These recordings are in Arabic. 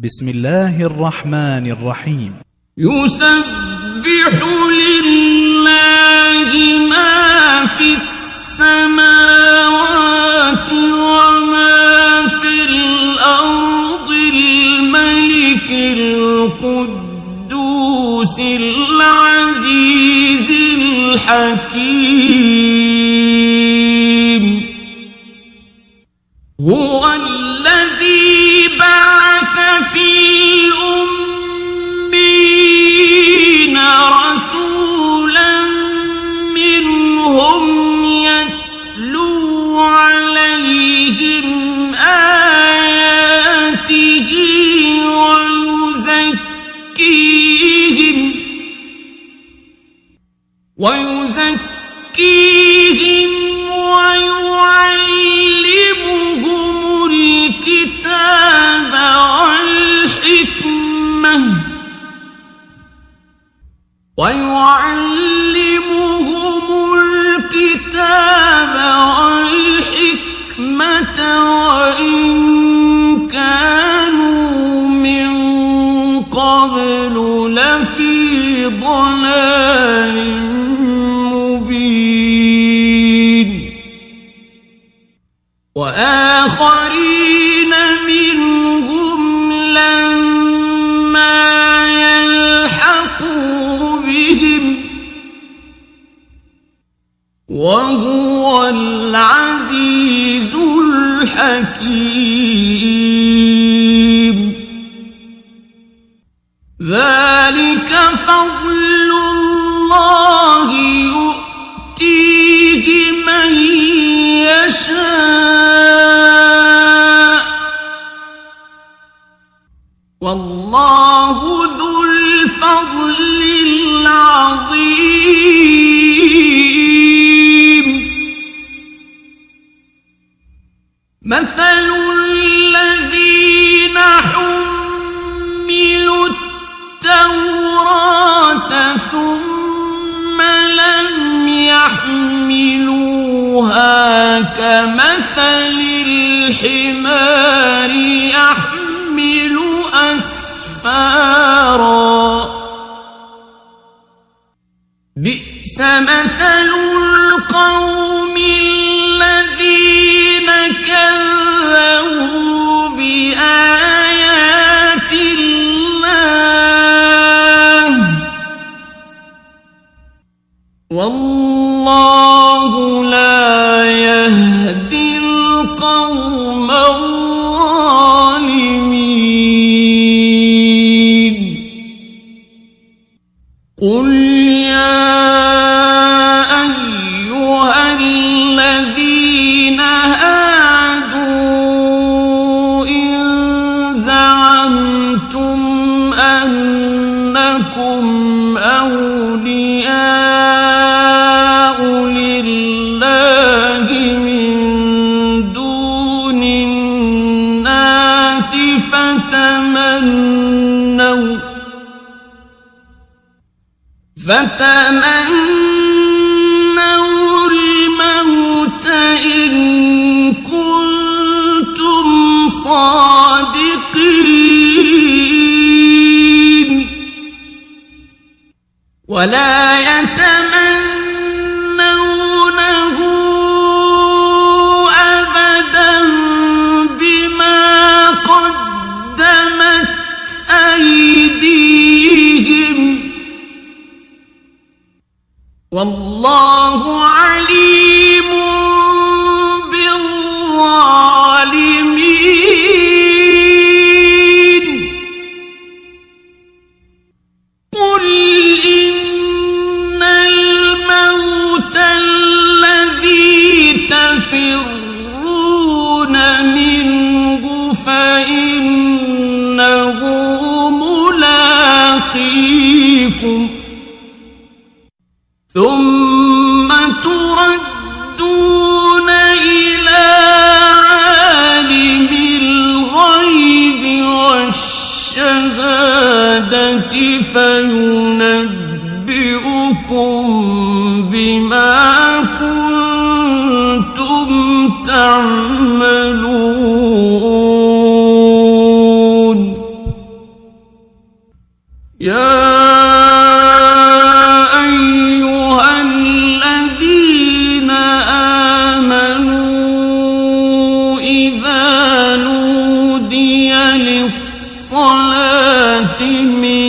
بسم الله الرحمن الرحيم. يسبح لله ما في السماوات وما في الأرض الملك القدوس العزيز الحكيم. هو الذي بعث في الأمين رسولا منهم يتلو عليهم آياته ويزكيهم ويعلمهم الكتاب والحكمة وإن كانوا من قبل لفي ضلال مبين. وآخرين منهم لما يلحقوا بهم وهو العزيز الحكيم. ذلك فضل الله يؤتيه من يشاء والله ذو الفضل العظيم. مثل الذين حملوا التوراة ثم لم يحملوها كمثل الحمار يحمل أسفارا بئس مثل القوم الذين كذبوا بآيات الله والله لا يهدي القوم الظالمين. قل يا أيها الذين هادوا إن زعمتم أنكم أولياء لله من دون الناس فتمنوا الموت إن كنتم صادقين ولا يتمنونه أبدا بما قدمت أيديهم والله عليم بالظالمين. قل إن الموت الذي تفرون منه فإنه ملاقيكم ثم تردون إلى عالم الغيب والشهادة فينبئكم بما كنتم تعملون. يا أيها الذين آمنوا إذا نودي للصلاة من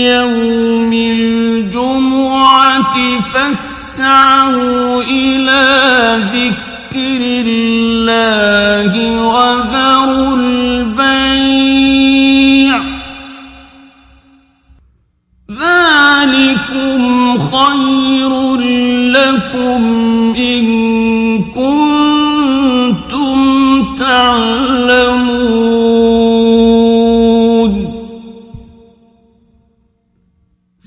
يوم الجمعة فاسعوا إلى ذكر الله وذروا البيع ذلكم خير لكم إن كنتم تعلمون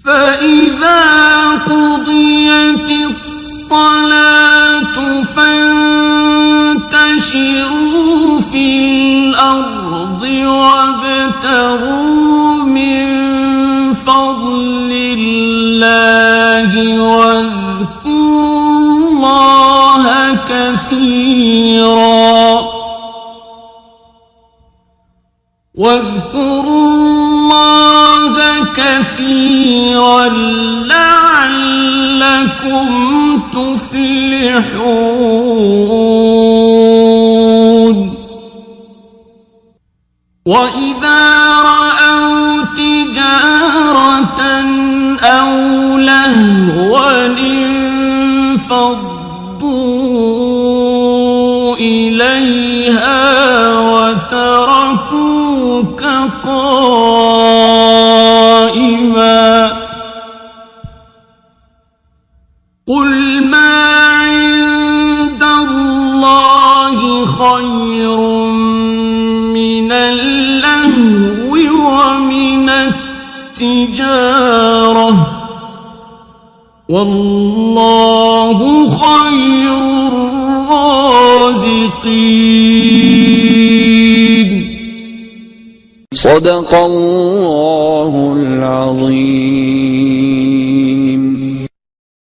فإذا قضيت الصلاة فانتشروا في الأرض وابتغوا من فضل الله واذكروا الله كثيرا لعلكم تفلحون وإذا رأوا تجارة أو لهوا انفضوا إليها وتركوك قائما قل ما عند الله خير من اللهو ومن التجارة والله خير الرازقين صدق الله العظيم.